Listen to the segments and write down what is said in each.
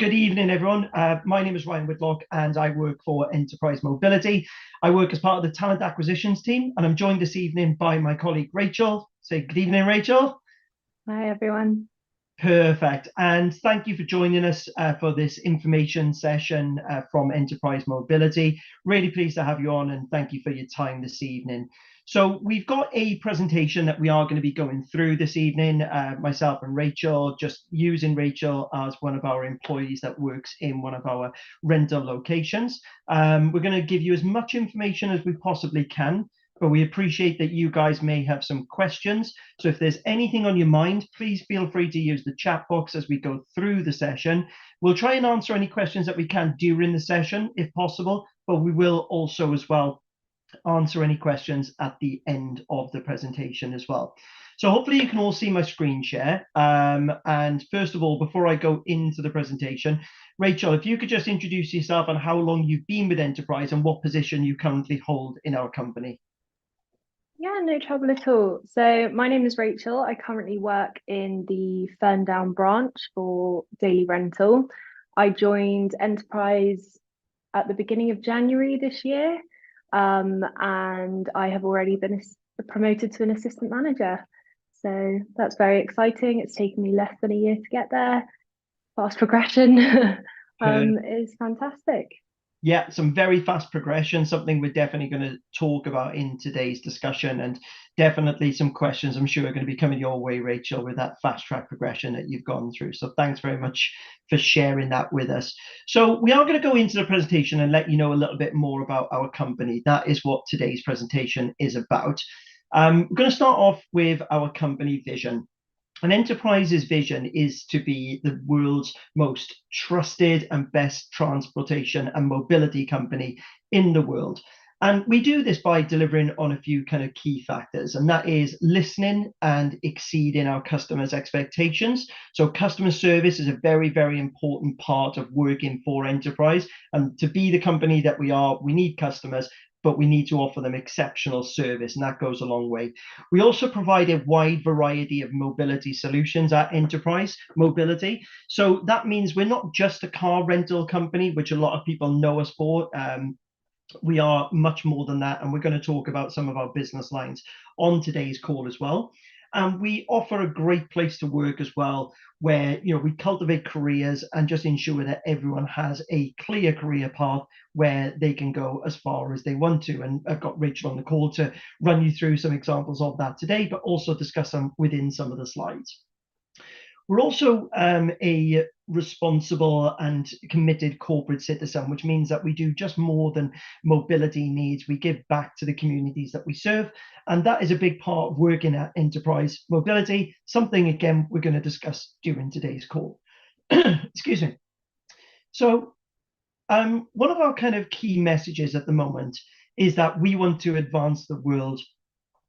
good evening, everyone. My name is Ryan Whitlock, and I work for Enterprise Mobility. I work as part of the talent acquisitions team, and I'm joined this evening by my colleague Rachel. Say good evening, Rachel. Hi, everyone. Perfect. And thank you for joining us for this information session from Enterprise Mobility. Really pleased to have you on, and thank you for your time this evening. So we've got a presentation that we are going to be going through this evening, myself and Rachel, just using Rachel as one of our employees that works in one of our rental locations. We're going to give you as much information as we possibly can, but we appreciate that you guys may have some questions. So if there's anything on your mind, please feel free to use the chat box as we go through the session. We'll try and answer any questions that we can during the session, if possible, but we will also as well answer any questions at the end of the presentation as well. So hopefully you can all see my screen share. And first of all, before I go into the presentation, Rachel, if you could just introduce yourself and how long you've been with Enterprise and what position you currently hold in our company. Yeah, no trouble at all. So my name is Rachel. I currently work in the Ferndown branch for daily rental. I joined Enterprise at the beginning of January this year, and I have already been promoted to an assistant manager. So that's very exciting. It's taken me less than a year to get there. Fast progression is fantastic. Yeah, some very fast progression, something we're definitely going to talk about in today's discussion, and definitely some questions I'm sure are going to be coming your way, Rachel, with that fast track progression that you've gone through. So thanks very much for sharing that with us. So we are going to go into the presentation and let you know a little bit more about our company. That is what today's presentation is about. We're going to start off with our company vision. An enterprise's vision is to be the world's most trusted and best transportation and mobility company in the world. And we do this by delivering on a few kind of key factors, and that is listening and exceeding our customers' expectations. So customer service is a very, very important part of working for Enterprise. And to be the company that we are, we need customers, but we need to offer them exceptional service, and that goes a long way. We also provide a wide variety of mobility solutions at Enterprise Mobility. So that means we're not just a car rental company, which a lot of people know us for. We are much more than that, and we're going to talk about some of our business lines on today's call as well. And we offer a great place to work as well, where we cultivate careers and just ensure that everyone has a clear career path where they can go as far as they want to. And I've got Rachel on the call to run you through some examples of that today, but also discuss them within some of the slides. We're also a responsible and committed corporate citizen, which means that we do just more than mobility needs. We give back to the communities that we serve, and that is a big part of working at Enterprise Mobility, something, again, we're going to discuss during today's call. Excuse me. So one of our kind of key messages at the moment is that we want to advance the world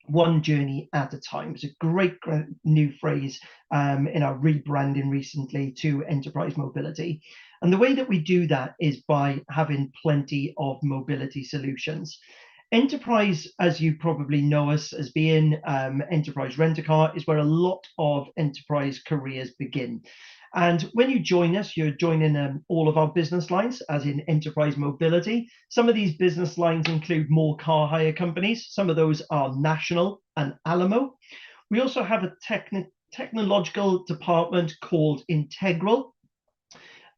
one journey at a time. It's a great new phrase in our rebranding recently to Enterprise Mobility. And the way that we do that is by having plenty of mobility solutions. Enterprise, as you probably know us as being Enterprise Rent-A-Car, is where a lot of enterprise careers begin. And when you join us, you're joining all of our business lines, as in Enterprise Mobility. Some of these business lines include more car hire companies. Some of those are National and Alamo. We also have a technological department called Integral.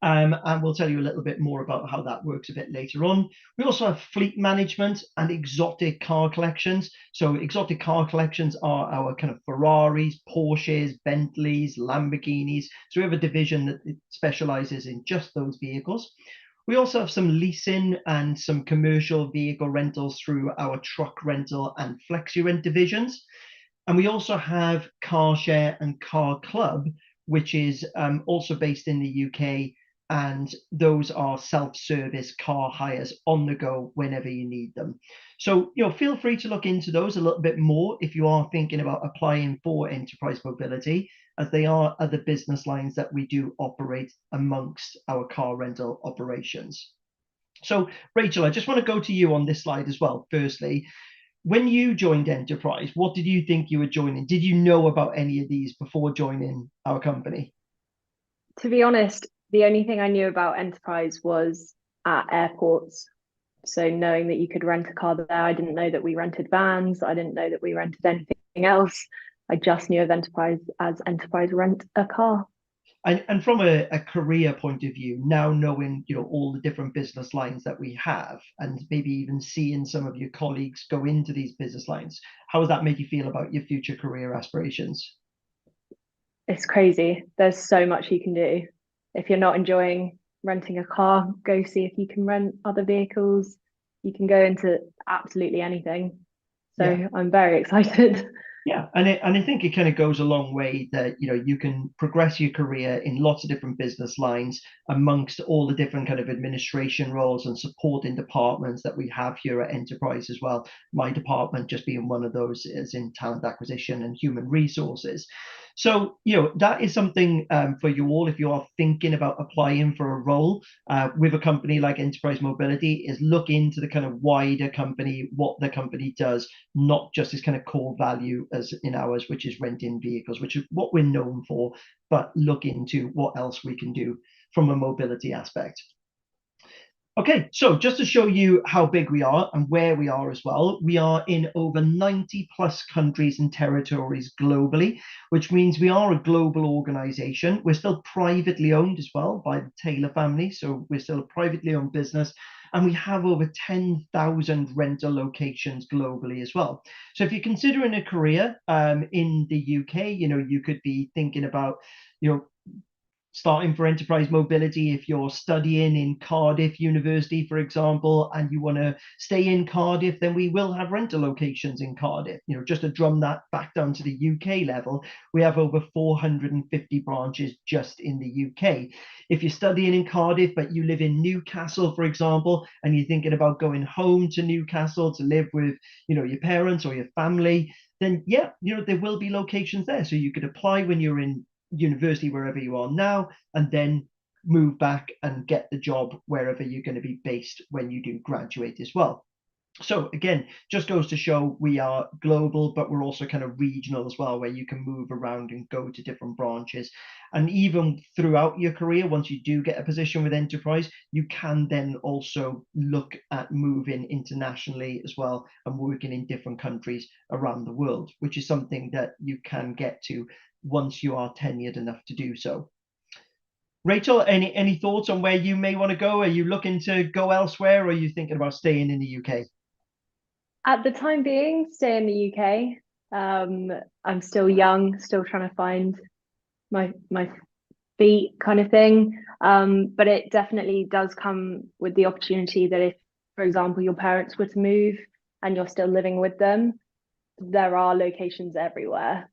And we'll tell you a little bit more about how that works a bit later on. We also have fleet management and exotic car collections. So exotic car collections are our kind of Ferraris, Porsches, Bentleys, Lamborghinis. So we have a division that specializes in just those vehicles. We also have some leasing and some commercial vehicle rentals through our truck rental and flexi-rent divisions. And we also have Car Share and Car Club, which is also based in the UK. And those are self-service car hires on the go whenever you need them. So, feel free to look into those a little bit more if you are thinking about applying for Enterprise Mobility, as they are other business lines that we do operate amongst our car rental operations. So, Rachel, I just want to go to you on this slide as well. Firstly, when you joined Enterprise, what did you think you were joining? Did you know about any of these before joining our company? To be honest, the only thing I knew about enterprise was at airports. So knowing that you could rent a car there, I didn't know that we rented vans. I didn't know that we rented anything else. I just knew of enterprise as enterprise rent a car. And from a career point of view, now knowing all the different business lines that we have, and maybe even seeing some of your colleagues go into these business lines, how does that make you feel about your future career aspirations? It's crazy. There's so much you can do. If you're not enjoying renting a car, go see if you can rent other vehicles. You can go into absolutely anything. Yeah. So I'm very excited. Yeah, and I think it kind of goes a long way that you can progress your career in lots of different business lines amongst all the different kind of administration roles and supporting departments that we have here at Enterprise as well. My department just being one of those is in talent acquisition and human resources. So that is something for you all if you are thinking about applying for a role with a company like Enterprise Mobility, is look into the kind of wider company, what the company does, not just its kind of core value as in ours, which is renting vehicles, which is what we're known for, but look into what else we can do from a mobility aspect. Okay, so just to show you how big we are and where we are as well, we are in over 90 plus countries and territories globally, which means we are a global organization. We're still privately owned as well by the Taylor family, so we're still a privately owned business, and we have over 10,000 rental locations globally as well. So if you're considering a career in the UK, you could be thinking about, starting for enterprise mobility if you're studying in Cardiff University, for example, and you want to stay in Cardiff, then we will have rental locations in Cardiff. Just to drum that back down to the UK level, we have over 450 branches just in the UK. If you're studying in Cardiff, but you live in Newcastle, for example, and you're thinking about going home to Newcastle to live with, your parents or your family, then yeah, there will be locations there. So you could apply when you're in university wherever you are now, and then move back and get the job wherever you're going to be based when you do graduate as well. So again, just goes to show we are global, but we're also kind of regional as well, where you can move around and go to different branches. And even throughout your career, once you do get a position with enterprise, you can then also look at moving internationally as well and working in different countries around the world, which is something that you can get to once you are tenured enough to do so. Rachel, any thoughts on where you may want to go? Are you looking to go elsewhere, or are you thinking about staying in the UK? At the time being, stay in the UK. I'm still young, still trying to find my feet kind of thing. But it definitely does come with the opportunity that if, for example, your parents were to move and you're still living with them, there are locations everywhere.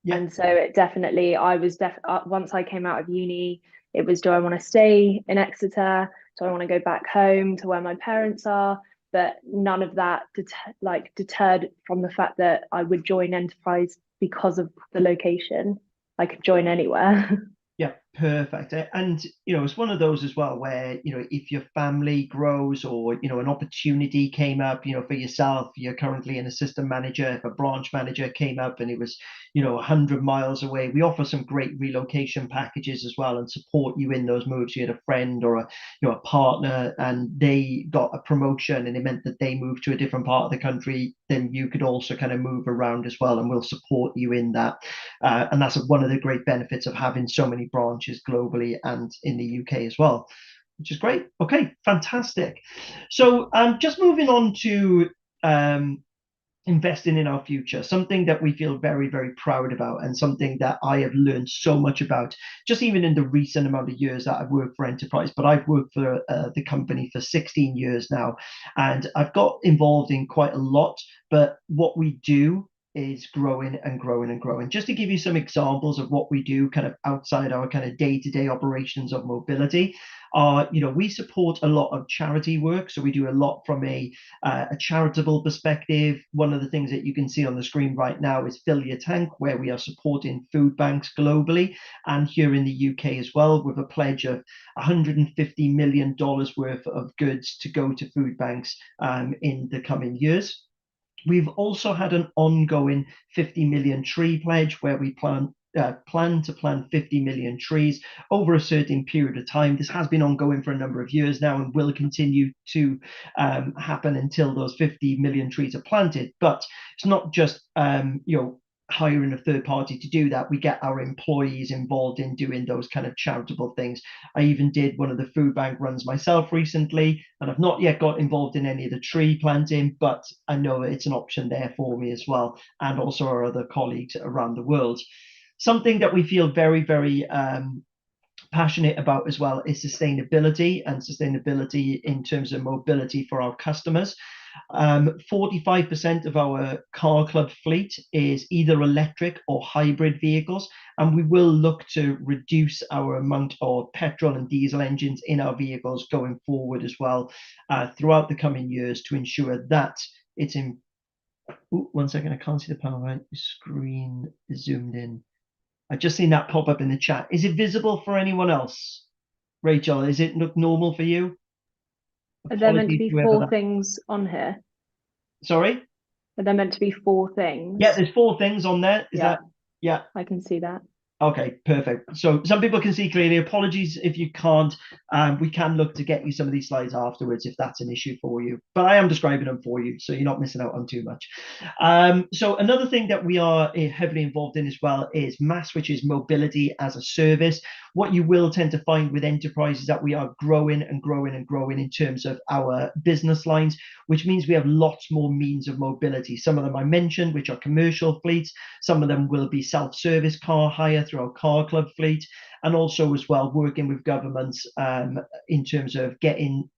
Yeah. And so it definitely, once I came out of uni, it was, do I want to stay in Exeter? Do I want to go back home to where my parents are? But none of that deterred from the fact that I would join Enterprise because of the location. I could join anywhere. Yeah, perfect. And it's one of those as well where if your family grows, or an opportunity came up, for yourself, you're currently an assistant manager. If a branch manager came up and it was 100 miles away, we offer some great relocation packages as well and support you in those moves. You had a friend or a partner, and they got a promotion and it meant that they moved to a different part of the country, then you could also kind of move around as well, and we'll support you in that. And that's one of the great benefits of having so many branches globally and in the UK as well, which is great. Okay, fantastic. So just moving on to investing in our future, something that we feel very, very proud about, and something that I have learned so much about, just even in the recent amount of years that I've worked for Enterprise. But I've worked for the company for 16 years now, and I've got involved in quite a lot. But what we do is growing and growing and growing. Just to give you some examples of what we do kind of outside our kind of day-to-day operations of mobility, we support a lot of charity work. So we do a lot from a charitable perspective. One of the things that you can see on the screen right now is Fill Your Tank, where we are supporting food banks globally and here in the UK as well, with a pledge of $150 million worth of goods to go to food banks in the coming years. We've also had an ongoing 50 million tree pledge, where we plant plan to plant 50 million trees over a certain period of time. This has been ongoing for a number of years now and will continue to happen until those 50 million trees are planted. But it's not just hiring a third party to do that. We get our employees involved in doing those kind of charitable things. I even did one of the food bank runs myself recently, and I've not yet got involved in any of the tree planting, but I know it's an option there for me as well, and also our other colleagues around the world. Something that we feel very, very passionate about as well is sustainability, and sustainability in terms of mobility for our customers. 45% of our car club fleet is either electric or hybrid vehicles, and we will look to reduce our amount of petrol and diesel engines in our vehicles going forward as well throughout the coming years to ensure that it's in. Ooh, 1 second, I can't see the PowerPoint screen is zoomed in. I just seen that pop up in the chat. Is it visible for anyone else? Rachel, is it look normal for you? Are there meant to Apologies be to four things on here? Sorry? Are there meant to be 4 things? Yeah, there's 4 things on there. Is that? Yeah. I can see that. Okay, perfect. So some people can see clearly. Apologies if you can't. We can look to get you some of these slides afterwards if that's an issue for you. But I am describing them for you, so you're not missing out on too much. So another thing that we are heavily involved in as well is MaaS, which is mobility as a service. What you will tend to find with enterprise is that we are growing and growing and growing in terms of our business lines, which means we have lots more means of mobility. Some of them I mentioned, which are commercial fleets. Some of them will be self-service car hire through our car club fleet, and also as well working with governments in terms of getting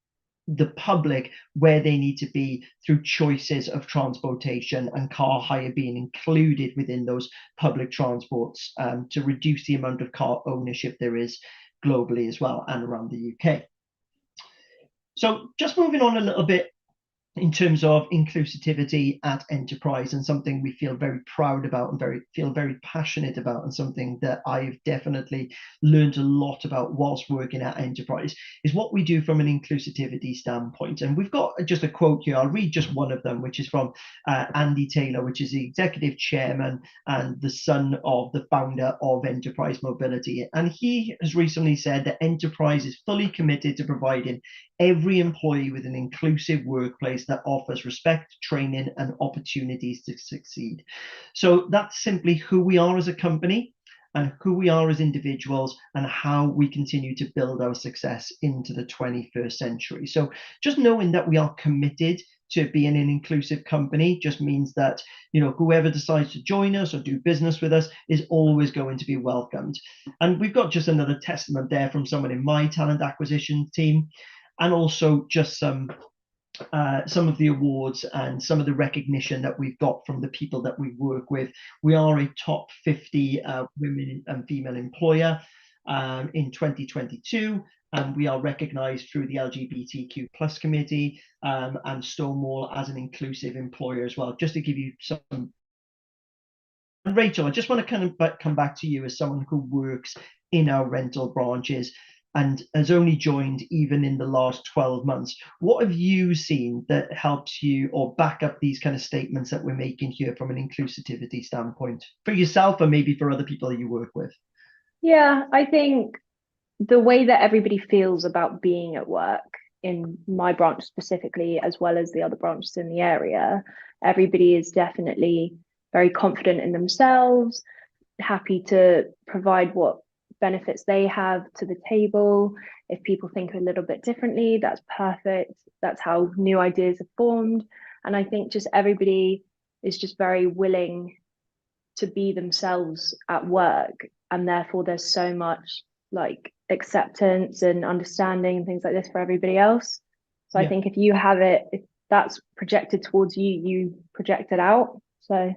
the public where they need to be through choices of transportation, and car hire being included within those public transports to reduce the amount of car ownership there is globally as well and around the UK. So just moving on a little bit in terms of inclusivity at enterprise, and something we feel very proud about and feel very passionate about, and something that I've definitely learned a lot about whilst working at enterprise, is what we do from an inclusivity standpoint. And we've got just a quote here. I'll read just one of them, which is from Andy Taylor, which is the executive chairman and the son of the founder of Enterprise Mobility. And he has recently said that enterprise is fully committed to providing every employee with an inclusive workplace that offers respect, training, and opportunities to succeed. So that's simply who we are as a company and who we are as individuals, and how we continue to build our success into the 21st century. So just knowing that we are committed to being an inclusive company just means that, you know, whoever decides to join us or do business with us is always going to be welcomed. And we've got just another testament there from someone in my talent acquisition team, and also just some of the awards and some of the recognition that we've got from the people that we work with. We are a top 50 women and female employer in 2022, and we are recognized through the LGBTQ plus committee and Stonewall as an inclusive employer as well, just to give you some. And Rachel, I just want to kind of come back to you as someone who works in our rental branches and has only joined even in the last 12 months. What have you seen that helps you or back up these kind of statements that we're making here from an inclusivity standpoint for yourself and maybe for other people you work with? Yeah, I think the way that everybody feels about being at work in my branch specifically, as well as the other branches in the area, everybody is definitely very confident in themselves, happy to provide what benefits they have to the table. If people think a little bit differently, that's perfect. That's how new ideas are formed. And I think just everybody is just very willing to be themselves at work, and therefore there's so much like acceptance and understanding and things like this for everybody else. So I think if you have it, if that's projected towards you, you project it out. So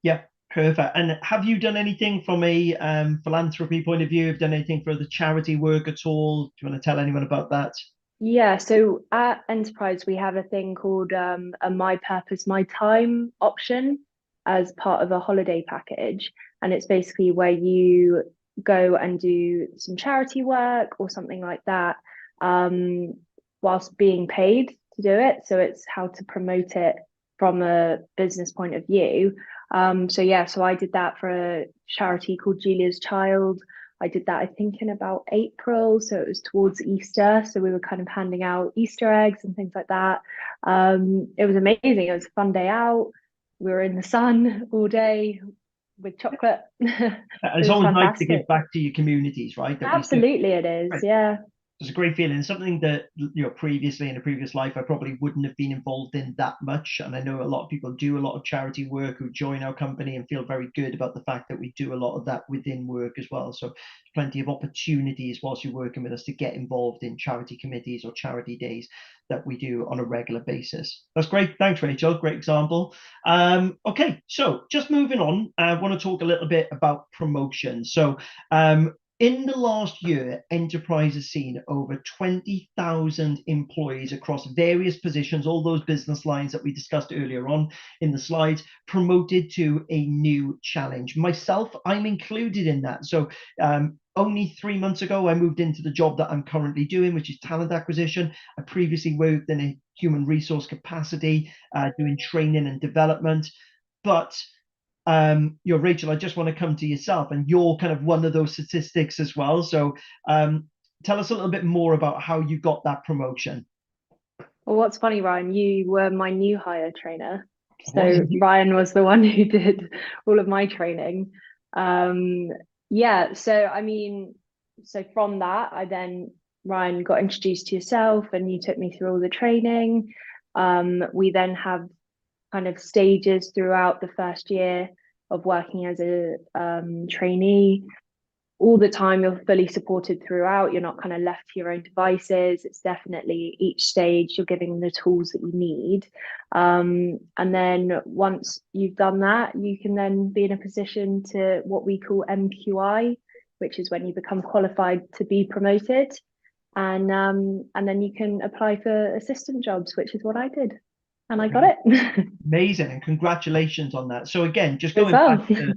yeah. Perfect. And have you done anything from a philanthropy point of view? Have you done anything for the charity work at all? Do you want to tell anyone about that? Yeah, so at Enterprise, we have a thing called a My Purpose, My Time option as part of a holiday package. And it's basically where you go and do some charity work or something like that whilst being paid to do it. So it's how to promote it from a business point of view. So yeah, so I did that for a charity called Julia's Child. I did that, I think, in about April. So it was towards Easter. So we were kind of handing out Easter eggs and things like that. It was amazing. It was a fun day out. We were in the sun all day with chocolate. And It it's was always nice to fantastic. give back to your communities, right? That we do. Absolutely, it is. Yeah. It's a great feeling. Something that, previously in a previous life I probably wouldn't have been involved in that much. And I know a lot of people do a lot of charity work who join our company and feel very good about the fact that we do a lot of that within work as well. So plenty of opportunities whilst you're working with us to get involved in charity committees or charity days that we do on a regular basis. That's great. Thanks, Rachel. Great example. Okay, so just moving on, I want to talk a little bit about promotion. So in the last year, Enterprise has seen over 20,000 employees across various positions, all those business lines that we discussed earlier on in the slides, promoted to a new challenge. Myself, I'm included in that. So only 3 months ago, I moved into the job that I'm currently doing, which is talent acquisition. I previously worked in a human resource capacity, doing training and development. But Rachel, I just want to come to yourself, and you're kind of one of those statistics as well. So tell us a little bit more about how you got that promotion. Well, what's funny, Ryan, you were my new hire trainer. So Ryan was the one who did all of my training. Um, yeah, so I mean, so from that, Ryan got introduced to yourself and you took me through all the training. We then have kind of stages throughout the first year of working as a trainee. All the time you're fully supported throughout. You're not kind of left to your own devices. It's definitely each stage you're giving the tools that you need. And then once you've done that, you can then be in a position to what we call MQI, which is when you become qualified to be promoted. And then you can apply for assistant jobs, which is what I did. And I got it. Amazing, and congratulations on that. So again, just As going back well. to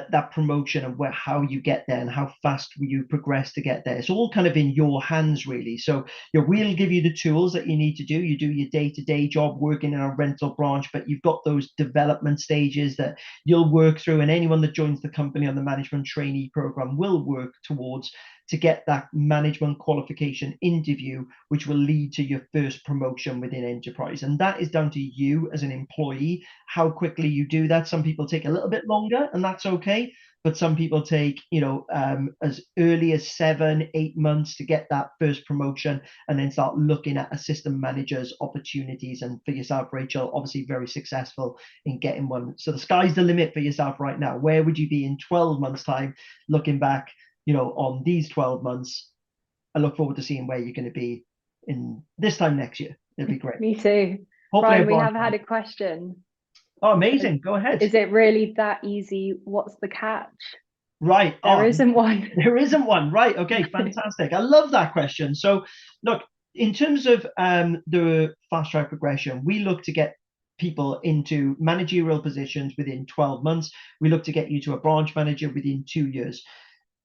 that promotion and how you get there and how fast you progress to get there. It's all kind of in your hands, really. So we'll give you the tools that you need to do. You do your day-to-day job working in a rental branch, but you've got those development stages that you'll work through, and anyone that joins the company on the management trainee program will work towards to get that management qualification interview, which will lead to your first promotion within Enterprise. And that is down to you as an employee, how quickly you do that. Some people take a little bit longer, and that's okay. But some people take, as early as 7-8 months to get that first promotion and then start looking at assistant managers opportunities. And for yourself, Rachel, obviously very successful in getting one. So the sky's the limit for yourself right now. Where would you be in 12 months time looking back, on these 12 months? I look forward to seeing where you're going to be in this time next year. It'll be great. Me too. Hopefully, Ryan, we have had a question. Oh, amazing. Go ahead. Is it really that easy? What's the catch? Right. There isn't one. There isn't one. Right. Okay. Fantastic. I love that question. So, look, in terms of the fast track progression, we look to get people into managerial positions within 12 months. We look to get you to a branch manager within 2 years.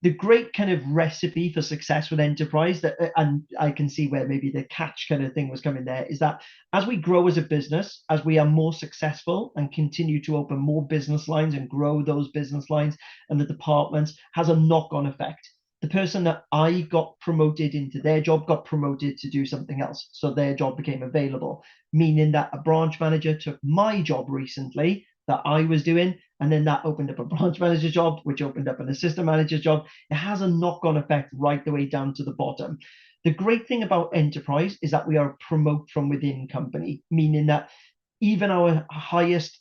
The great kind of recipe for success with Enterprise, that, and I can see where maybe the catch kind of thing was coming there, is that as we grow as a business, as we are more successful and continue to open more business lines and grow those business lines and the departments, has a knock-on effect. The person that I got promoted into their job got promoted to do something else, so their job became available, meaning that a branch manager took my job recently that I was doing, and then that opened up a branch manager job, which opened up an assistant manager job. It has a knock-on effect right the way down to the bottom. The great thing about Enterprise is that we are a promote from within company, meaning that even our highest,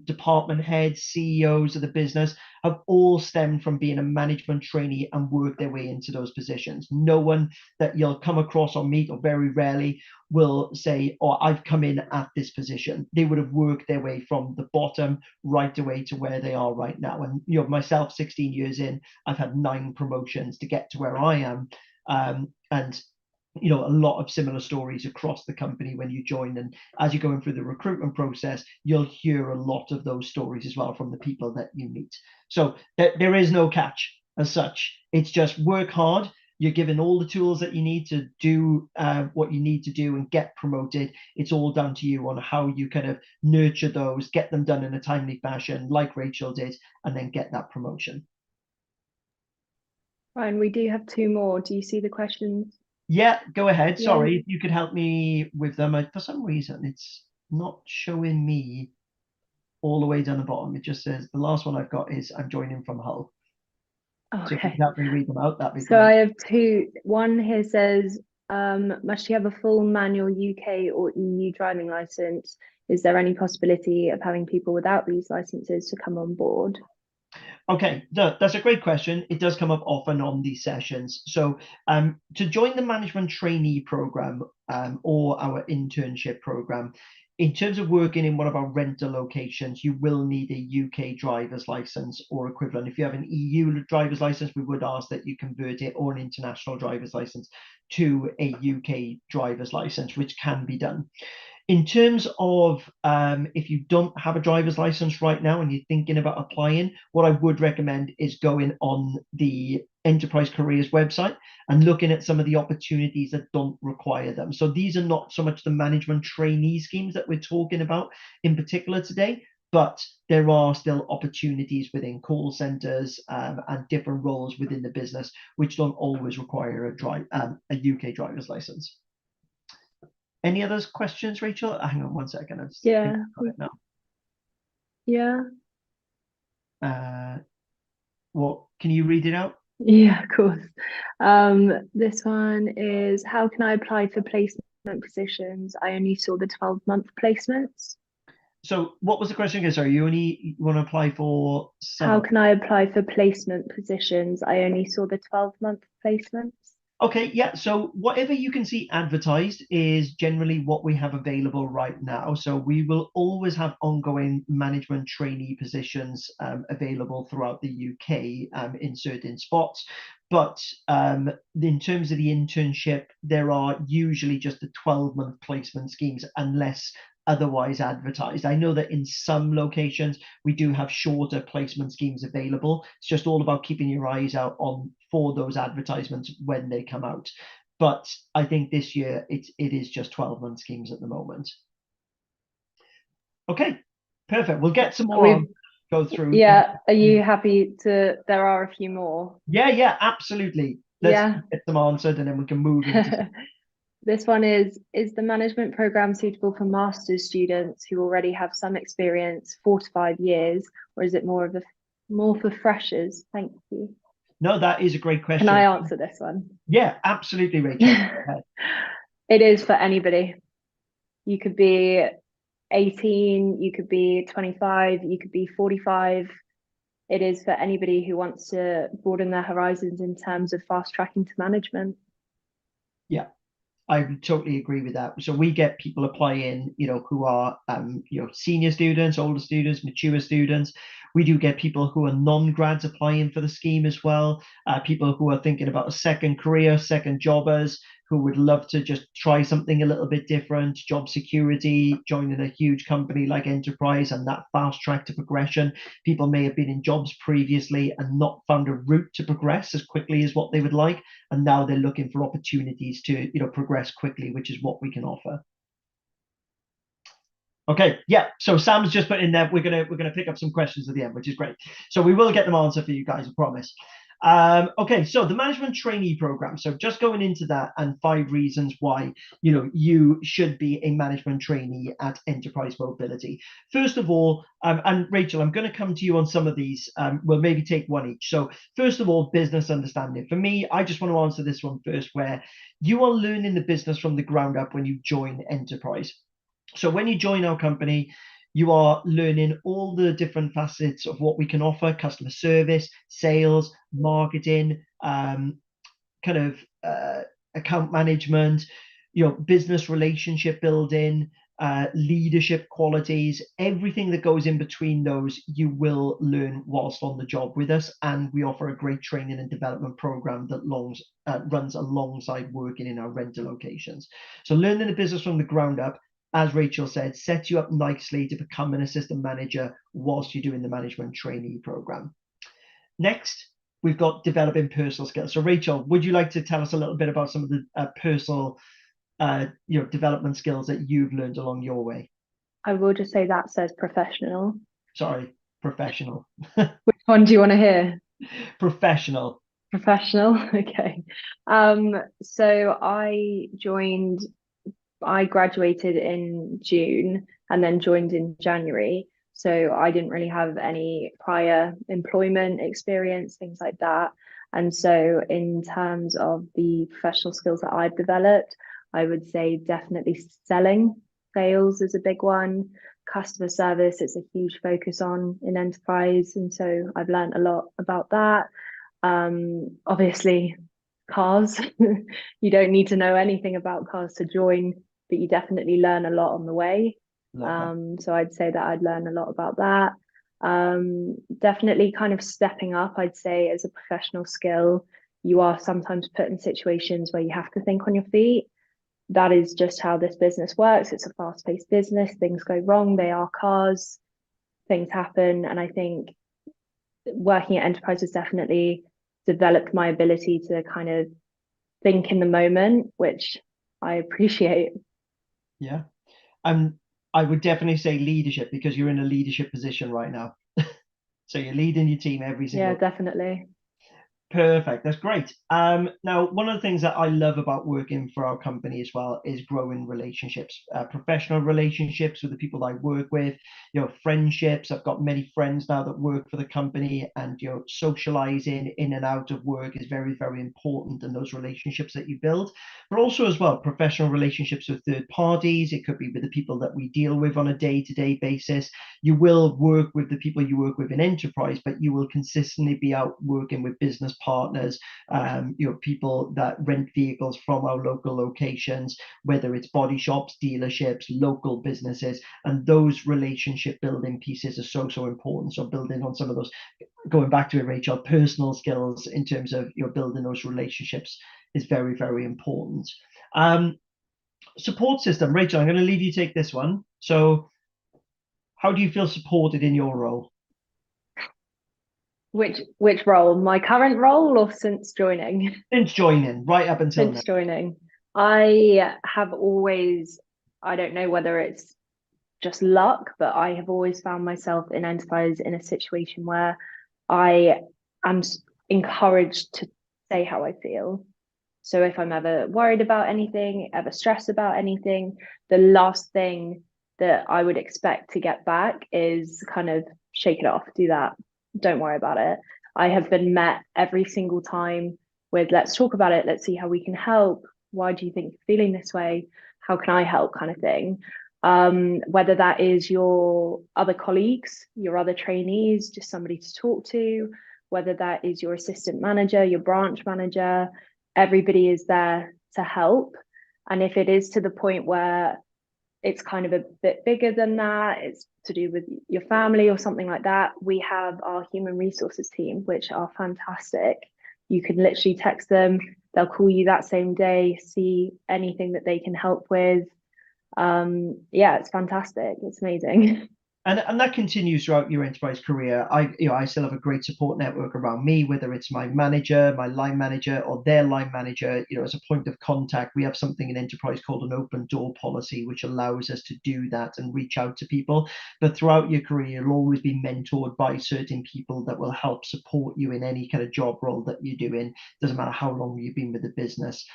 department heads, CEOs of the business have all stemmed from being a management trainee and worked their way into those positions. No one that you'll come across or meet, or very rarely, will say, "Oh, I've come in at this position." They would have worked their way from the bottom right away to where they are right now. And myself, 16 years in, I've had 9 promotions to get to where I am. And a lot of similar stories across the company when you join. And as you're going through the recruitment process, you'll hear a lot of those stories as well from the people that you meet. So there is no catch as such. It's just work hard, You're given all the tools that you need to do what you need to do and get promoted. It's all down to you on how you kind of nurture those, get them done in a timely fashion, like Rachel did, and then get that promotion. Ryan, we do have two more. Do you see the questions? Yeah, go ahead. Yeah. Sorry, if you could help me with them. For some reason, it's not showing me all the way down the bottom. It just says the last one I've got is I'm joining from Hull. So if you could Okay. help me read them out, that'd be So I great. have two. One here says, must you have a full manual UK or EU driving license? Is there any possibility of having people without these licenses to come on board? Okay, that's a great question. It does come up often on these sessions. So to join the management trainee program or our internship program, in terms of working in one of our rental locations, you will need a UK driver's license or equivalent. If you have an EU driver's license, we would ask that you convert it, or an international driver's license, to a UK driver's license, which can be done. In terms of if you don't have a driver's license right now and you're thinking about applying, what I would recommend is going on the Enterprise Careers website and looking at some of the opportunities that don't require them. So these are not so much the management trainee schemes that we're talking about in particular today, but there are still opportunities within call centers and different roles within the business, which don't always require a UK driver's license. Any other questions, Rachel? Hang on one second. I'm just Yeah. it now. Yeah. What can you read it out? Yeah, of course. This one is, how can I apply for placement positions? I only saw the 12-month placements. So what was the question again? Sorry, you want to apply for some. How can I apply for placement positions? I only saw the 12-month placements. Okay, yeah. So whatever you can see advertised is generally what we have available right now. So we will always have ongoing management trainee positions available throughout the UK in certain spots. But in terms of the internship, there are usually just the 12-month placement schemes unless otherwise advertised. I know that in some locations we do have shorter placement schemes available. It's just all about keeping your eyes out on for those advertisements when they come out. But I think this year it is just 12-month schemes at the moment. Okay, perfect. We'll get some more on, go through. Yeah, are you happy to? There are a few more. Yeah, absolutely. Let's get them answered and then we can move into. This one is the management program suitable for master's students who already have some experience, 4 to 5 years, or is it more for freshers? Thank you. No, that is a great question. Can I answer this one? Yeah, absolutely, Rachel. It is for anybody. You could be 18, you could be 25, you could be 45. It is for anybody who wants to broaden their horizons in terms of fast tracking to management. Yeah, I totally agree with that. So we get people applying, who are, senior students, older students, mature students. We do get people who are non-grads applying for the scheme as well. People who are thinking about a second career, second jobbers, who would love to just try something a little bit different, job security, joining a huge company like Enterprise and that fast track to progression. People may have been in jobs previously and not found a route to progress as quickly as what they would like. And now they're looking for opportunities to, progress quickly, which is what we can offer. Okay, yeah. So Sam's just put in there. We're gonna pick up some questions at the end, which is great. So we will get them answered for you guys, I promise. Okay, so the management trainee program. So just going into that and 5 reasons why you should be a management trainee at Enterprise Mobility. First of all, and Rachel, I'm going to come to you on some of these. We'll maybe take one each. So first of all, business understanding. For me, I just want to answer this one first, where you are learning the business from the ground up when you join Enterprise. So when you join our company, you are learning all the different facets of what we can offer: customer service, sales, marketing, account management, business relationship building, leadership qualities, everything that goes in between those, you will learn whilst on the job with us. And we offer a great training and development program that runs alongside working in our rental locations. So learning the business from the ground up, as Rachel said, sets you up nicely to become an assistant manager whilst you're doing the management trainee program. Next, we've got developing personal skills. So Rachel, would you like to tell us a little bit about some of the personal development skills that you've learned along your way? I will just say that says professional. Sorry, professional. Which one do you want to hear? Professional. Professional. Okay. So I graduated in June and then joined in January. So I didn't really have any prior employment experience, things like that. And so, in terms of the professional skills that I've developed, I would say definitely selling. Sales is a big one. Customer service, it's a huge focus on in enterprise. And so I've learned a lot about that. Obviously, cars. You don't need to know anything about cars to join, but you definitely learn a lot on the way. Love that. So I'd say that I'd learn a lot about that. Definitely kind of stepping up, I'd say, as a professional skill. You are sometimes put in situations where you have to think on your feet. That is just how this business works. It's a fast-paced business. Things go wrong. They are cars. Things happen. And I think working at enterprise has definitely developed my ability to kind of think in the moment, which I appreciate. Yeah. And I would definitely say leadership because you're in a leadership position right now. So you're leading your team every Yeah, single. definitely. Perfect. That's great. Now, one of the things that I love about working for our company as well is growing relationships, professional relationships with the people I work with, friendships. I've got many friends now that work for the company, and socializing in and out of work is very, very important. And those relationships that you build, but also as well, professional relationships with third parties. It could be with the people that we deal with on a day-to-day basis. You will work with the people you work with in enterprise, but you will consistently be out working with business partners, people that rent vehicles from our local locations, whether it's body shops, dealerships, local businesses, and those relationship building pieces are so, so important. So building on some of those, going back to it, Rachel, personal skills in terms of building those relationships is very, very important. Support system, Rachel, I'm going to leave you take this one. So how do you feel supported in your role? Which role? My current role or since joining? Since joining, right up until now. Since joining. I have always, I don't know whether it's just luck, but I have always found myself in enterprise in a situation where I am encouraged to say how I feel. So if I'm ever worried about anything, ever stressed about anything, the last thing that I would expect to get back is kind of shake it off, do that, don't worry about it. I have been met every single time with let's talk about it, let's see how we can help. Why do you think you're feeling this way? How can I help? Kind of thing. Whether that is your other colleagues, your other trainees, just somebody to talk to, whether that is your assistant manager, your branch manager, everybody is there to help. And if it is to the point where it's kind of a bit bigger than that, it's to do with your family or something like that, we have our human resources team, which are fantastic. You can literally text them, they'll call you that same day, see anything that they can help with. Yeah, it's fantastic. It's amazing. And that continues throughout your enterprise career. I still have a great support network around me, whether it's my manager, my line manager, or their line manager. As a point of contact, we have something in enterprise called an open door policy, which allows us to do that and reach out to people. But throughout your career, you'll always be mentored by certain people that will help support you in any kind of job role that you're doing. Doesn't matter how long you've been with the business.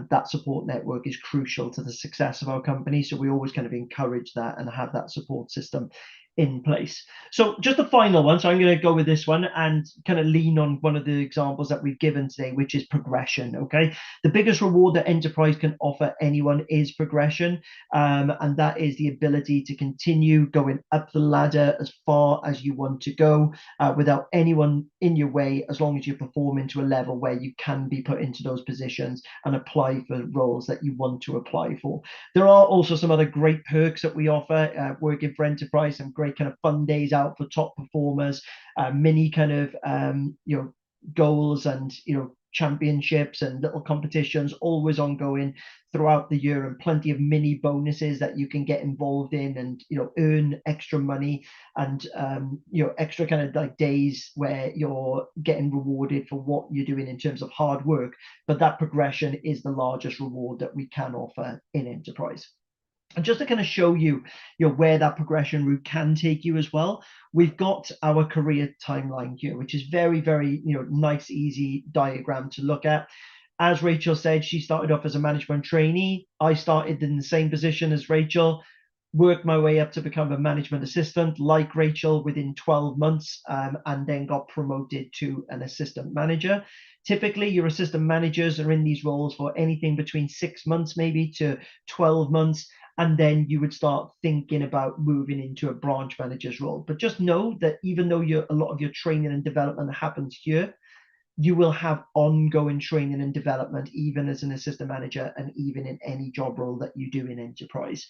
That support network is crucial to the success of our company. So we always kind of encourage that and have that support system in place. So just the final one. So I'm going to go with this one and kind of lean on one of the examples that we've given today, which is progression. Okay. The biggest reward that enterprise can offer anyone is progression. And that is the ability to continue going up the ladder as far as you want to go without anyone in your way, as long as you perform into a level where you can be put into those positions and apply for roles that you want to apply for. There are also some other great perks that we offer working for enterprise, some great kind of fun days out for top performers, many kind of goals and championships and little competitions always ongoing throughout the year, and plenty of mini bonuses that you can get involved in, and earn extra money, and extra kind of like days where you're getting rewarded for what you're doing in terms of hard work. But that progression is the largest reward that we can offer in enterprise. And just to kind of show you, where that progression route can take you as well, we've got our career timeline here, which is very, very, nice, easy diagram to look at. As Rachel said, she started off as a management trainee. I started in the same position as Rachel, worked my way up to become a management assistant like Rachel within 12 months, and then got promoted to an assistant manager. Typically, your assistant managers are in these roles for anything between 6 months, maybe, to 12 months. And then you would start thinking about moving into a branch manager's role. But just know that even though a lot of your training and development happens here, you will have ongoing training and development, even as an assistant manager and even in any job role that you do in enterprise.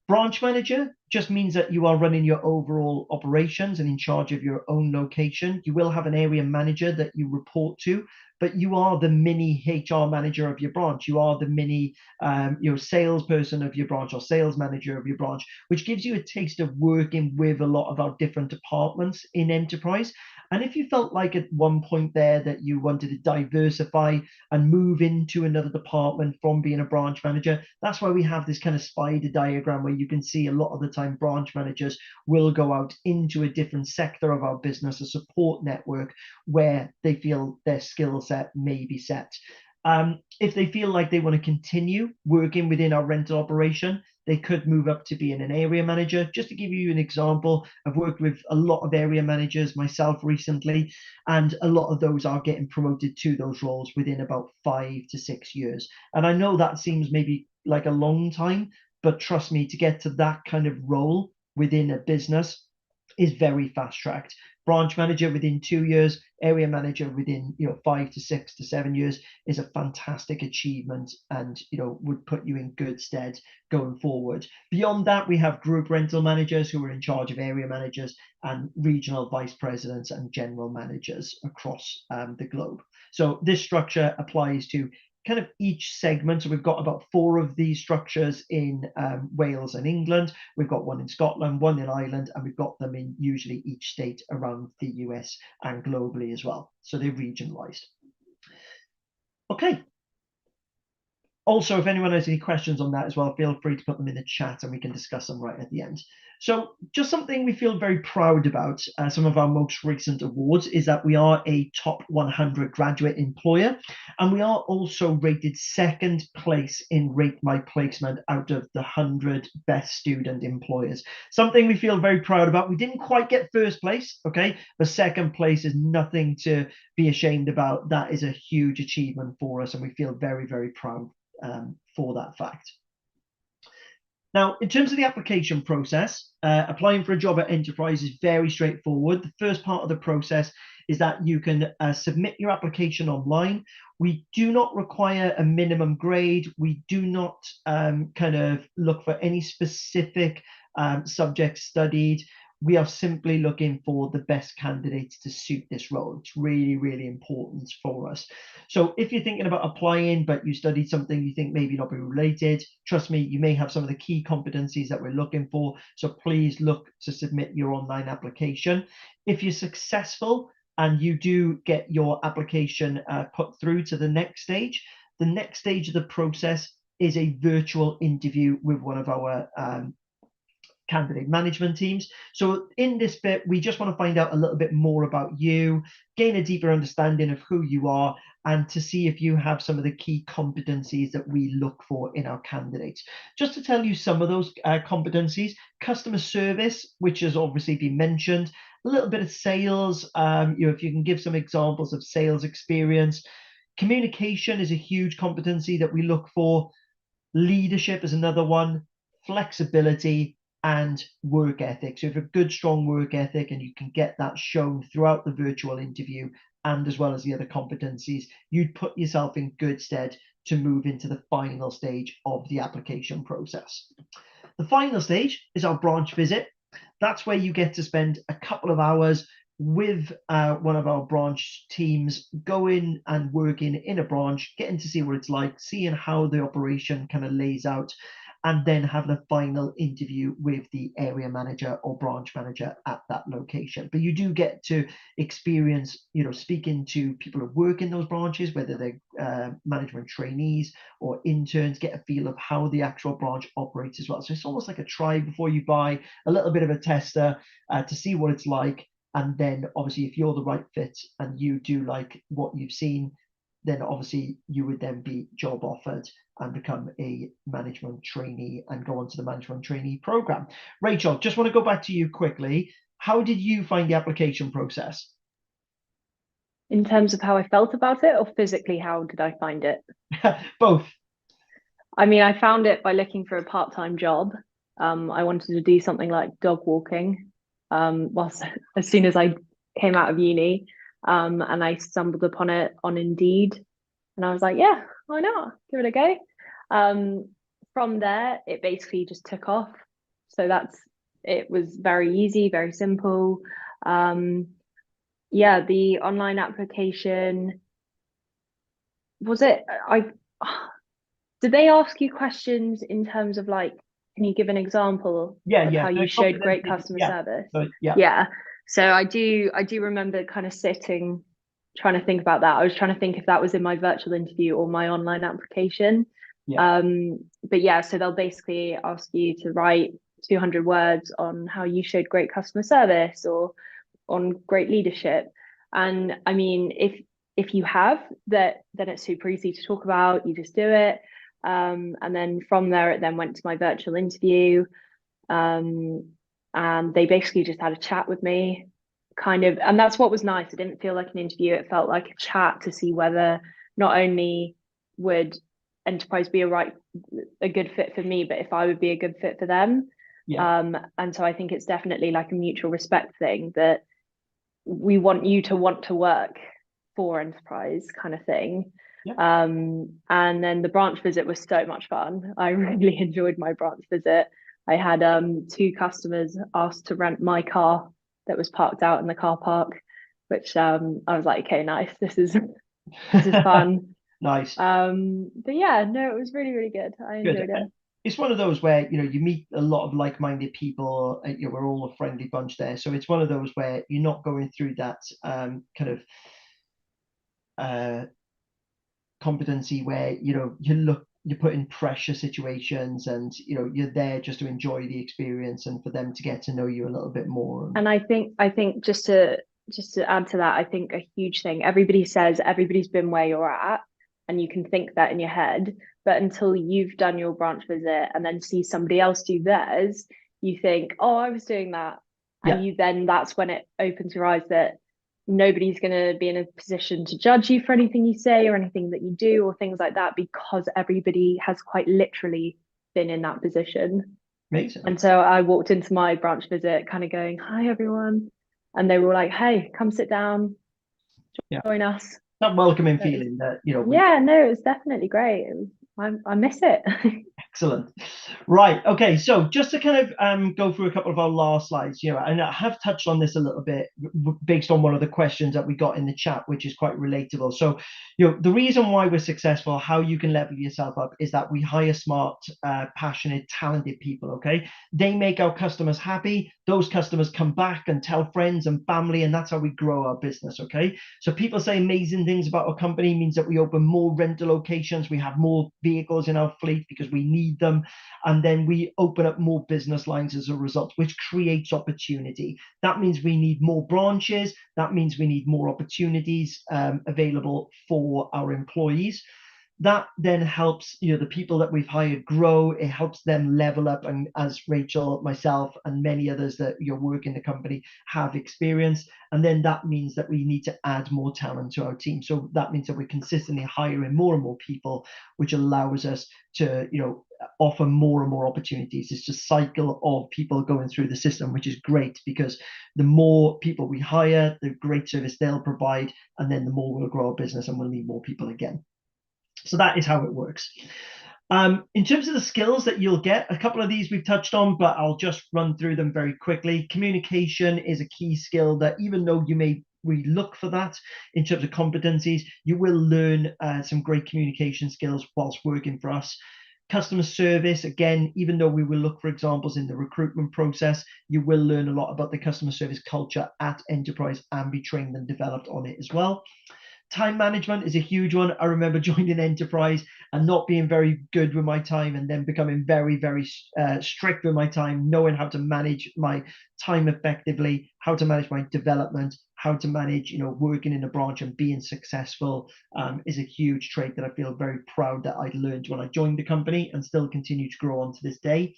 Branch manager just means that you are running your overall operations and in charge of your own location. You will have an area manager that you report to, but you are the mini HR manager of your branch. You are the mini salesperson of your branch, or sales manager of your branch, which gives you a taste of working with a lot of our different departments in enterprise. And if you felt like at one point there that you wanted to diversify and move into another department from being a branch manager, that's why we have this kind of spider diagram where you can see a lot of the time branch managers will go out into a different sector of our business, a support network, where they feel their skill set may be set. If they feel like they want to continue working within our rental operation, they could move up to being an area manager. Just to give you an example, I've worked with a lot of area managers myself recently, and a lot of those are getting promoted to those roles within about 5 to 6 years. And I know that seems maybe like a long time, but trust me, to get to that kind of role within a business is very fast tracked. Branch manager within 2 years, area manager within 5 to 6 to 7 years is a fantastic achievement, and would put you in good stead going forward. Beyond that, we have group rental managers who are in charge of area managers, and regional vice presidents and general managers across the globe. So this structure applies to kind of each segment. So we've got about 4 of these structures in Wales and England. We've got 1 in Scotland, 1 in Ireland, and we've got them in usually each state around the US and globally as well. So they're regionalized. Okay. Also, if anyone has any questions on that as well, feel free to put them in the chat and we can discuss them right at the end. So just something we feel very proud about, some of our most recent awards, is that we are a top 100 graduate employer, and we are also rated 2nd place in Rate My Placement out of the 100 best student employers. Something we feel very proud about. We didn't quite get 1st place, okay, but 2nd place is nothing to be ashamed about. That is a huge achievement for us, and we feel very, very proud for that fact. Now, in terms of the application process, applying for a job at enterprise is very straightforward. The first part of the process is that you can submit your application online. We do not require a minimum grade. We do not kind of look for any specific subjects studied. We are simply looking for the best candidates to suit this role. It's really, really important for us. So if you're thinking about applying, but you studied something you think maybe not be related, trust me, you may have some of the key competencies that we're looking for. So please look to submit your online application. If you're successful and you do get your application put through to the next stage of the process is a virtual interview with one of our candidate management teams. So in this bit, we just want to find out a little bit more about you, gain a deeper understanding of who you are, and to see if you have some of the key competencies that we look for in our candidates. Just to tell you some of those competencies: customer service, which has obviously been mentioned, a little bit of sales, if you can give some examples of sales experience. Communication is a huge competency that we look for. Leadership is another one. Flexibility and work ethic. So if you have a good, strong work ethic and you can get that shown throughout the virtual interview, and as well as the other competencies, you'd put yourself in good stead to move into the final stage of the application process. The final stage is our branch visit. That's where you get to spend a couple of hours with one of our branch teams, going and working in a branch, getting to see what it's like, seeing how the operation kind of lays out, and then having a final interview with the area manager or branch manager at that location. But you do get to experience, speaking to people who work in those branches, whether they're management trainees or interns, get a feel of how the actual branch operates as well. So it's almost like a try before you buy, a little bit of a tester to see what it's like. And then obviously, if you're the right fit and you do like what you've seen, then obviously you would then be job offered and become a management trainee and go on to the management trainee program. Rachel, just want to go back to you quickly. How did you find the application process? In terms of how I felt about it, or physically, how did I find it? Both. I mean, I found it by looking for a part-time job. I wanted to do something like dog walking. Whilst as soon as I came out of uni, and I stumbled upon it on Indeed, and I was like, yeah, why not? Give it a go. From there, it basically just took off. So it was very easy, very simple. Yeah, the online application was it? I Did they ask you questions in terms of like, can you give an example Yeah, of yeah. how So you showed great customer yeah. service? So, yeah. Yeah. So I do remember kind of sitting, trying to think about that. I was trying to think if that was in my virtual interview or my online application. Yeah. But yeah, so they'll basically ask you to write 200 words on how you showed great customer service or on great leadership. And I mean, if you have that, then it's super easy to talk about. You just do it. And then from there, it then went to my virtual interview. And they basically just had a chat with me, kind of. And that's what was nice. It didn't feel like an interview, it felt like a chat to see whether not only would enterprise be a good fit for me, but if I would be a good fit for them. Yeah. And so I think it's definitely like a mutual respect thing that we want you to want to work for enterprise kind of thing. Yeah. And then the branch visit was so much fun. I really enjoyed my branch visit. I had two customers asked to rent my car that was parked out in the car park, which I was like, okay, nice. This is fun. Nice. But yeah, no, it was really, really good. I Good. enjoyed it. It's one of those where you meet a lot of like-minded people. We're all a friendly bunch there, so it's one of those where you're not going through that kind of uh, competency where you're put in pressure situations, and you're there just to enjoy the experience and for them to get to know you a little bit more. And I think just to add to that, I think a huge thing, everybody says everybody's been where you're at, and you can think that in your head, but until you've done your branch visit and then see somebody else do theirs, you think, oh, I was doing that. Yeah. And that's when it opens your eyes that nobody's going to be in a position to judge you for anything you say or anything that you do or things like that, because everybody has quite literally been in that position. Amazing. And so I walked into my branch visit kind of going, hi, everyone. And they were like, hey, come sit down, Yeah. join us. That welcoming So it was, feeling that yeah, no, it was definitely great. I miss it. Excellent. Right. Okay. So just to kind of go through a couple of our last slides, and I have touched on this a little bit based on one of the questions that we got in the chat, which is quite relatable. So, the reason why we're successful, how you can level yourself up, is that we hire smart, passionate, talented people. Okay. They make our customers happy. Those customers come back and tell friends and family, and that's how we grow our business. Okay. So people say amazing things about our company means that we open more rental locations, we have more vehicles in our fleet because we need them, and then we open up more business lines as a result, which creates opportunity. That means we need more branches. That means we need more opportunities available for our employees. That then helps the people that we've hired grow. It helps them level up, and as Rachel, myself, and many others that work in the company have experience. And then that means that we need to add more talent to our team. So that means that we're consistently hiring more and more people, which allows us to offer more and more opportunities. It's just a cycle of people going through the system, which is great, because the more people we hire, the great service they'll provide, and then the more we'll grow our business and we'll need more people again. So that is how it works. In terms of the skills that you'll get, a couple of these we've touched on, but I'll just run through them very quickly. Communication is a key skill that even though we look for that in terms of competencies, you will learn some great communication skills whilst working for us. Customer service, again, even though we will look for examples in the recruitment process, you will learn a lot about the customer service culture at Enterprise and be trained and developed on it as well. Time management is a huge one. I remember joining Enterprise and not being very good with my time, and then becoming very, very strict with my time, knowing how to manage my time effectively, how to manage my development, how to manage, working in a branch and being successful is a huge trait that I feel very proud that I learned when I joined the company and still continue to grow on to this day.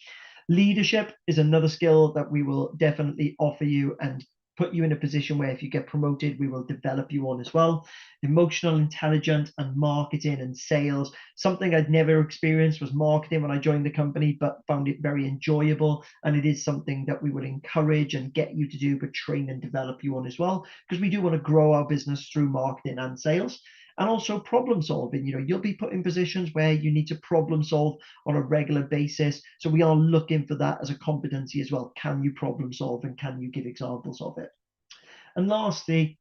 Leadership is another skill that we will definitely offer you and put you in a position where if you get promoted, we will develop you on as well. Emotional intelligence and marketing and sales. Something I'd never experienced was marketing when I joined the company, but found it very enjoyable. And it is something that we would encourage and get you to do, but train and develop you on as well, because we do want to grow our business through marketing and sales. And also problem solving. You'll be put in positions where you need to problem solve on a regular basis. So we are looking for that as a competency as well. Can you problem solve and can you give examples of it? And lastly,